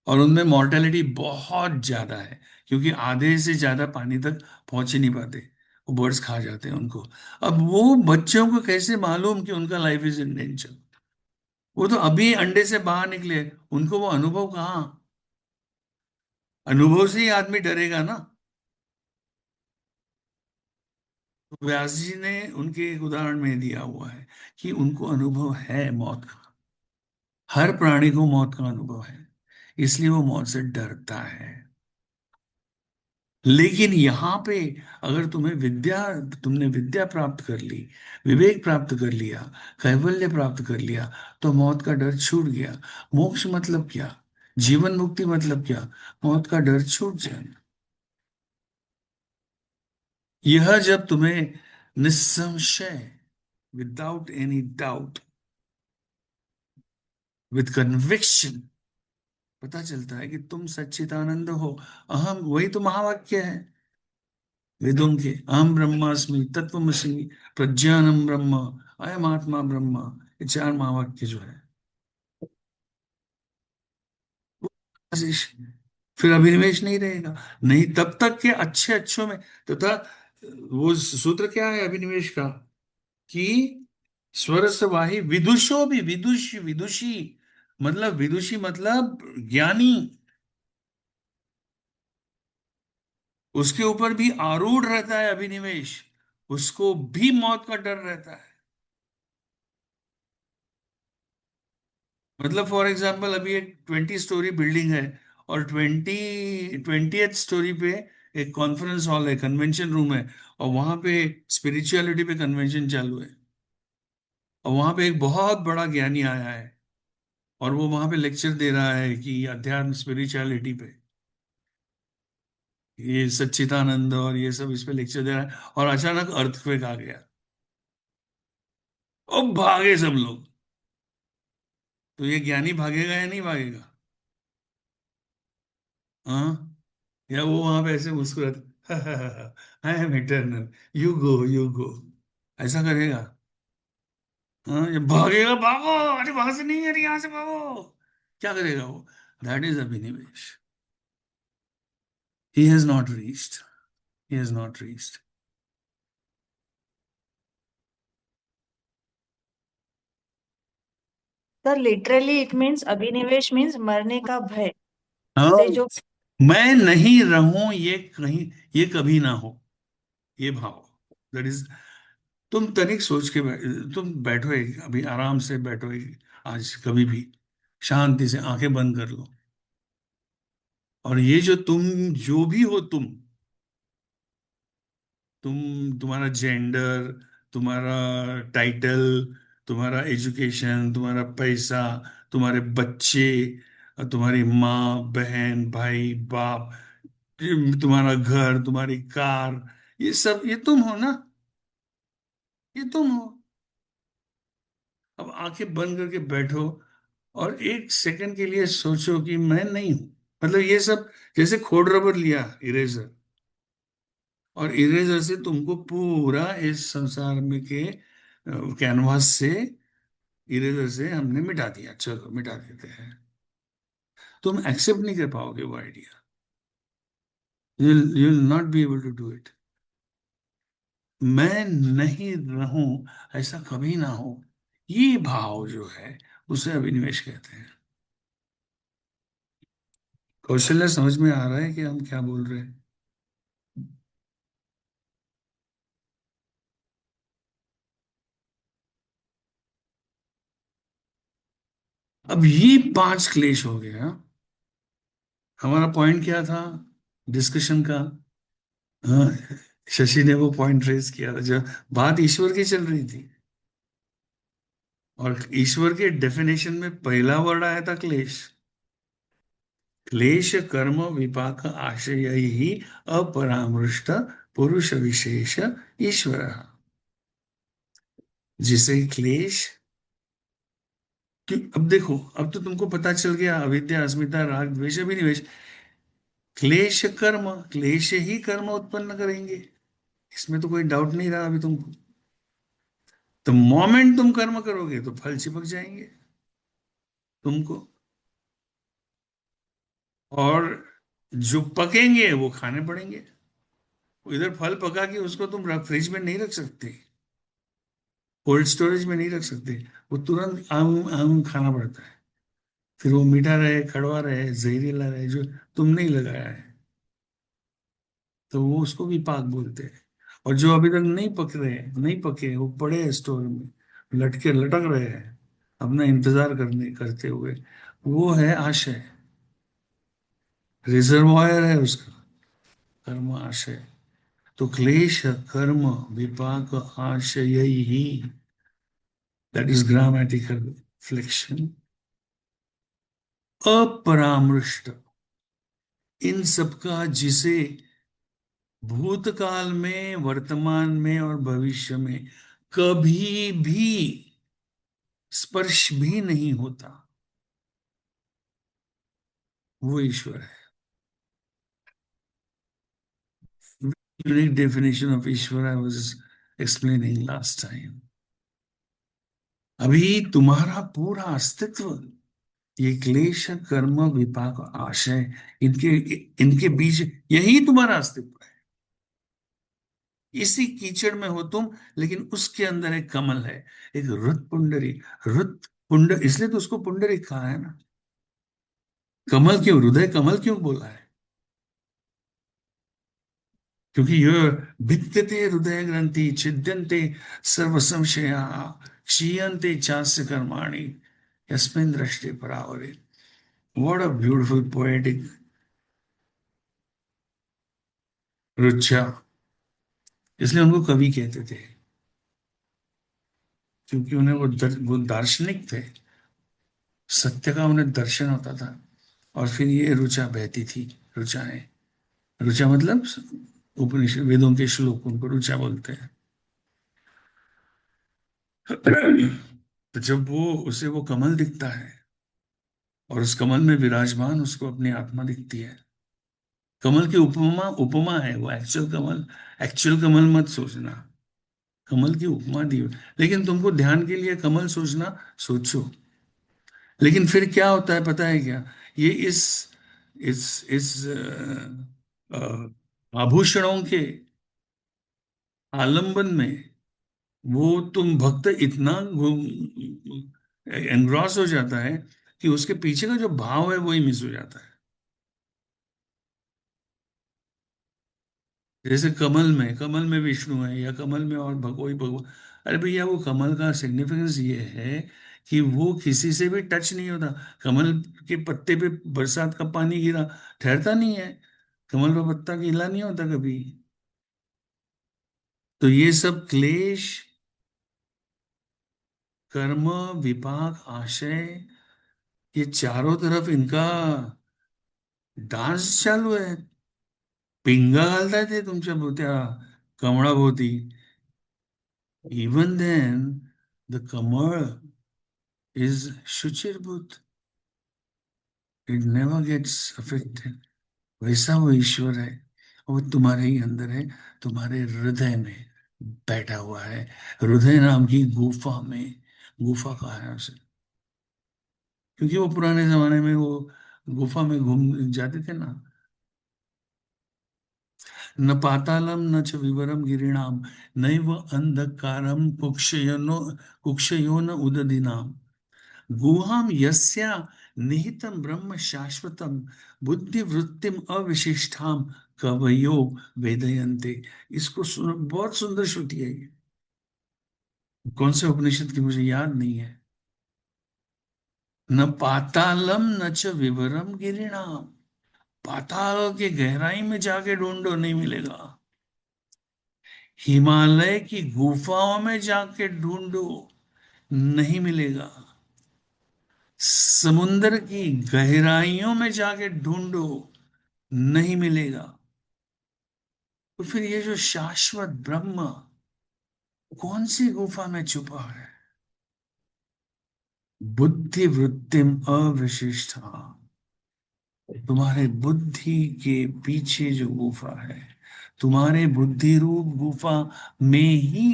और उनमें मॉर्टेलिटी बहुत ज्यादा है, क्योंकि आधे से ज्यादा पानी तक पहुंच ही नहीं पाते, वो बर्ड्स खा जाते हैं उनको। अब वो बच्चों को कैसे मालूम कि उनका लाइफ इज इन डेंजर? वो तो अभी अंडे से बाहर निकले, उनको वो अनुभव कहाँ? अनुभव से ही आदमी डरेगा ना। तो व्यास जी ने उनके एक उदाहरण में दिया हुआ है कि उनको अनुभव है मौत का, हर प्राणी को मौत का अनुभव है, इसलिए वो मौत से डरता है। लेकिन यहाँ पे अगर तुमने विद्या प्राप्त कर ली, विवेक प्राप्त कर लिया, कैवल्य प्राप्त कर लिया, तो मौत का डर छूट गया। मोक्ष मतलब क्या? जीवन मुक्ति मतलब क्या? मौत का डर छूट जाना। यह जब तुम्हें निस्संशय, without any doubt, with conviction पता चलता है कि तुम सच्चिदानंद हो, अहम, वही तो महावाक्य है वेदों के, अहम ब्रह्मास्मि तत्वमसि प्रज्ञानम ब्रह्म, अयम आत्मा ब्रह्म, ये चार महावाक्य जो है, वो फिर अभिनिवेश नहीं रहेगा। नहीं, तब तक के अच्छे अच्छों में तथा, वो सूत्र क्या है अभिनिवेश का, कि स्वरसवाही विदुषो भी, विदुषी, विदुषी मतलब, विदुषी मतलब ज्ञानी, उसके ऊपर भी आरूढ़ रहता है अभिनिवेश, उसको भी मौत का डर रहता है। मतलब फॉर एग्जाम्पल अभी एक 20 स्टोरी बिल्डिंग है, और 20th स्टोरी पे एक कॉन्फ्रेंस हॉल है, कन्वेंशन रूम है, और वहां पे स्पिरिचुअलिटी पे कन्वेंशन चालू है, और वहां पे एक बहुत बड़ा ज्ञानी आया है, और वो वहां पे लेक्चर दे रहा है कि अध्यात्म स्पिरिचुअलिटी पे, ये सच्चिदानंद और ये सब इस पे लेक्चर दे रहा है, और अचानक अर्थक्वेक आ गया, अब भागे सब लोग। तो ये ज्ञानी भागेगा या नहीं भागेगा? हाँ, या वो वहां पे ऐसे मुस्कुराते, I am eternal, you go you go, ऐसा करेगा? हाँ, ये भागेगा, भागो, अरे वहां से नहीं, अरे यहाँ से भागो, क्या करेगा वो? That is abhinivesha. He has not reached, he has not reached. Sir literally it means abhinivesha means मरने का भय हाँ, से जो। मैं नहीं रहूं ये कहीं, ये कभी ना हो, ये भाव, दैट इज। तुम तनिक सोच के तुम बैठो अभी आराम से बैठो आज कभी भी शांति से आंखें बंद कर लो, और ये जो तुम, जो भी हो तुम्हारा जेंडर, तुम्हारा टाइटल, तुम्हारा एजुकेशन, तुम्हारा पैसा, तुम्हारे बच्चे, तुम्हारी माँ बहन भाई बाप, तुम्हारा घर, तुम्हारी कार, ये सब ये तुम हो ना, ये तुम हो। अब आंखें बंद करके बैठो, और 1 सेकंड के लिए सोचो कि मैं नहीं हूं। मतलब ये सब, जैसे खोड रबर लिया, इरेजर, और इरेजर से तुमको पूरा इस संसार में के कैनवास से, इरेजर से हमने मिटा दिया, चलो मिटा देते हैं। तुम एक्सेप्ट नहीं कर पाओगे वो idea, you will not be able to do it. मैं नहीं रहूं, ऐसा कभी ना हो, ये भाव जो है उसे अभिनिवेश कहते हैं। कौशल्य, समझ में आ रहा है कि हम क्या बोल रहे हैं? अब ये 5 क्लेश हो गया। हमारा पॉइंट क्या था डिस्कशन का? हाँ, शशि ने वो पॉइंट रेज किया था जब बात ईश्वर की चल रही थी, और ईश्वर के डेफिनेशन में पहला वर्ड आया था क्लेश। क्लेश कर्म विपाक आशय ही अपरामृष्ट पुरुष विशेष ईश्वर। जिसे क्लेश, अब देखो, अब तो तुमको पता चल गया, अविद्या अस्मिता राग द्वेष अभिनिवेश, क्लेश कर्म, क्लेश ही कर्म उत्पन्न करेंगे, इसमें तो कोई डाउट नहीं रहा अभी तुमको। तो मोमेंट तुम कर्म करोगे तो फल चिपक जाएंगे तुमको, और जो पकेंगे वो खाने पड़ेंगे। इधर फल पका के उसको तुम फ्रिज में नहीं रख सकते, कोल्ड स्टोरेज में नहीं रख सकते, वो तुरंत आम आम खाना पड़ता है। फिर वो मीठा रहे, कड़वा रहे, जहरीला रहे, जो तुम नहीं लगाया है, तो वो उसको विपाक बोलते हैं। और जो अभी तक नहीं पक रहे, नहीं पके, वो पड़े हैं स्टोर में, लटके लटक रहे हैं अपना इंतजार करते हुए, वो है आशय, रिजर्वायर है उसका, कर्म आशय। तो क्लेश कर्म विपाक आशय ही, दैट इज ग्रामेटिकल फ्लेक्शन, अपरामृष्ट, इन सबका जिसे भूतकाल में, वर्तमान में और भविष्य में कभी भी स्पर्श भी नहीं होता, वो ईश्वर है। Unique definition of Ishwar I was explaining last time. अभी तुम्हारा पूरा अस्तित्व, ये क्लेश कर्म विपाक आशय, इनके इनके बीच, यही तुम्हारा अस्तित्व है। इसी कीचड़ में हो तुम, लेकिन उसके अंदर एक कमल है, एक रुत पुंडरी, रुत पुंड, इसलिए तो उसको पुंडरी कहा है ना। कमल क्यों, हृदय कमल क्यों बोला है? क्योंकि यह भिद्यते हृदय ग्रंथि छिद्यन्ते सर्व संशया क्षीयन्ते चास्य कर्माणि यस्मिन् दृष्टि परावरे। व्हाट अ ब्यूटीफुल पोएटिक रुचा। इसलिए उनको कवि कहते थे, क्योंकि उन्हें वो दार्शनिक थे, सत्य का उन्हें दर्शन होता था। और फिर ये रुचा बहती थी। रुचाएं, रुचा मतलब उपनिषद वेदों के श्लोक, उनको रुचा बोलते हैं। तो जब वो उसे वो कमल दिखता है और उस कमल में विराजमान उसको अपनी आत्मा दिखती है। कमल की उपमा उपमा है वो, एक्चुअल कमल मत सोचना, कमल की उपमा दी। लेकिन तुमको ध्यान के लिए कमल सोचना, सोचो। लेकिन फिर क्या होता है पता है क्या? ये इस आभूषणों के आलंबन में वो तुम भक्त इतना एंग्रॉस हो जाता है कि उसके पीछे का जो भाव है वही मिस हो जाता है। जैसे कमल में विष्णु है, या कमल में और कोई भगवान। अरे भैया, वो कमल का सिग्निफिकेंस ये है कि वो किसी से भी टच नहीं होता। कमल के पत्ते पे बरसात का पानी गिरा, ठहरता नहीं है। कमल का पत्ता गीला नहीं होता कभी। तो ये सब क्लेश, कर्म, विपाक, आशय, ये चारों तरफ इनका डांस चालू है। पिंगा घालताय ते तुमच्या त्या कमळाभोवती. Even then, the Kamal is Shuchirbhut. It never gets affected. वैसा वो ईश्वर है, वो तुम्हारे ही अंदर है, तुम्हारे हृदय में बैठा हुआ है। हृदय नाम की गुफा में, गुफा कहा है उसे, क्योंकि वो पुराने जमाने में वो गुफा में घूम जाते थे ना। न पातालम न च विवरम गिरिणाम नैव अंधकारम कुक्षयो न उददिनाम गुहाम यस्या निहितम ब्रह्म शाश्वतम बुद्धि वृत्तिम अविशिष्टाम कवयो वेदयन्ते। इसको सुनो, बहुत सुंदर श्रुति है ये। कौन से उपनिषद की मुझे याद नहीं है। न पातालम न च विवरम गिरिणाम, पाताल के गहराई में जाके ढूंढो नहीं मिलेगा। हिमालय की गुफाओं में जाके ढूंढो नहीं मिलेगा। समुद्र की गहराइयों में जाके ढूंढो नहीं मिलेगा। तो फिर ये जो शाश्वत ब्रह्म कौन सी गुफा में छुपा है? बुद्धि वृत्तिम अविशिष्टा, तुम्हारे बुद्धि के पीछे जो गुफा है, तुम्हारे बुद्धि रूप गुफा में ही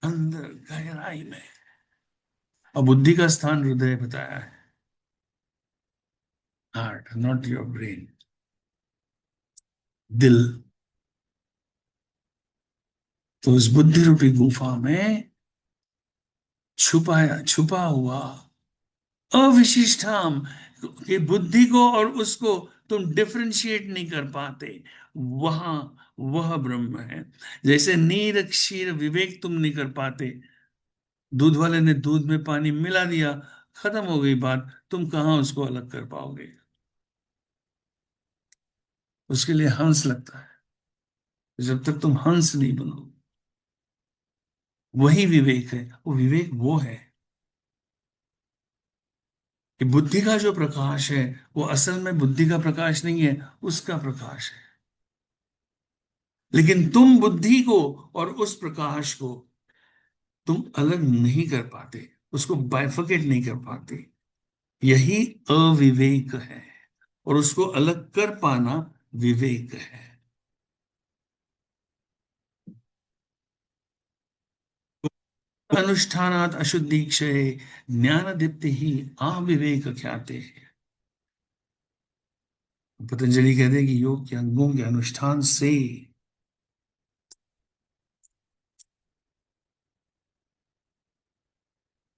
अंदर गहराई में। और बुद्धि का स्थान हृदय बताया है, हार्ट, नॉट योर ब्रेन, दिल। तो उस बुद्धि रूपी गुफा में छुपा हुआ अविशिष्टाम, कि बुद्धि को और उसको तुम डिफरेंशिएट नहीं कर पाते, वहां वह ब्रह्म है। जैसे नीर क्षीर विवेक तुम नहीं कर पाते। दूध वाले ने दूध में पानी मिला दिया, खत्म हो गई बात, तुम कहां उसको अलग कर पाओगे? उसके लिए हंस लगता है। जब तक तुम हंस नहीं बनो, वही विवेक है। वो विवेक वो है कि बुद्धि का जो प्रकाश है वो असल में बुद्धि का प्रकाश नहीं है, उसका प्रकाश है। लेकिन तुम बुद्धि को और उस प्रकाश को तुम अलग नहीं कर पाते, उसको बाइफरकेट नहीं कर पाते। यही अविवेक है, और उसको अलग कर पाना विवेक है। अनुष्ठानात अशुद्धि क्षय ज्ञान दीप्ति ही अविवेक ख्याते है। पतंजलि कहते हैं कि योग के अंगों के अनुष्ठान से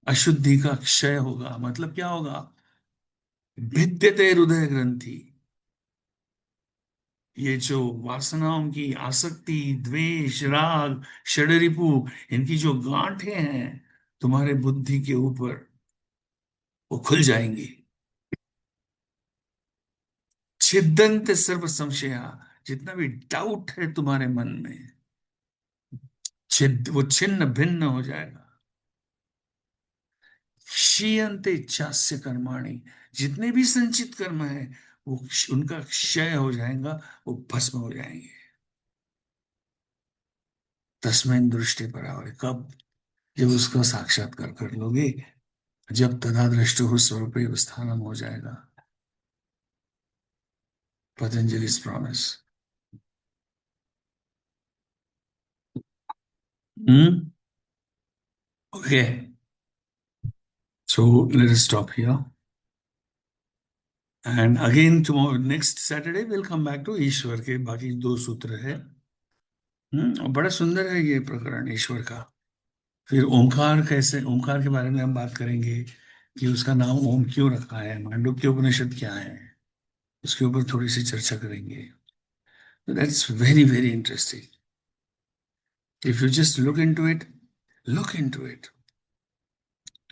अशुद्धि का क्षय होगा। मतलब क्या होगा? भिद्यते हृदय ग्रंथि, ये जो वासनाओं की आसक्ति, द्वेष, राग, षडरिपु, इनकी जो गांठें हैं तुम्हारे बुद्धि के ऊपर, वो खुल जाएंगी। छिद्दंत सर्व संशया, जितना भी डाउट है तुम्हारे मन में, वो छिन्न भिन्न हो जाएगा। क्षीयन्ते चास्य कर्माणि, जितने भी संचित कर्म है वो उनका क्षय हो जाएगा, वो भस्म हो जाएंगे। तस्मैन दृष्टि परावय, कब? जब उसका साक्षात्कार कर लोगे, जब तदादृष्टुः स्वरूपे स्थानम हो जाएगा। Patanjali promise. Okay, so let us stop here and again tomorrow, next Saturday will come back to Ishvara के बाकी 2 सूत्र है। और बड़ा सुंदर है ये प्रकरण ईश्वर का। फिर ओमकार, कैसे ओमकार के बारे में हम बात करेंगे कि उसका नाम ओम क्यों रखा है, मांडुक्य उपनिषद क्या है, उसके ऊपर थोड़ी सी चर्चा करेंगे। So that's very, very interesting. If you just look into it, look into it.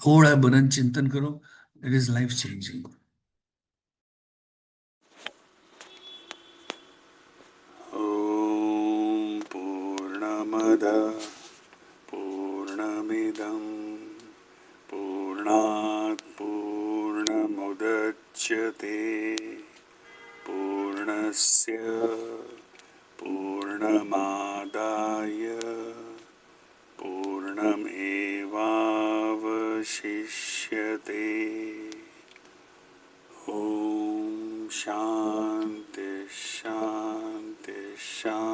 थोड़ा बनन चिंतन करो, it is life changing. ॐ पूर्णमद पूर्णमिदं पूर्णात् पूर्णमुदच्यते पूर्णस्य पूर्णमादाय पूर्णमेवावशिष्यते। ॐ शान्ति शान्ति शान्ति।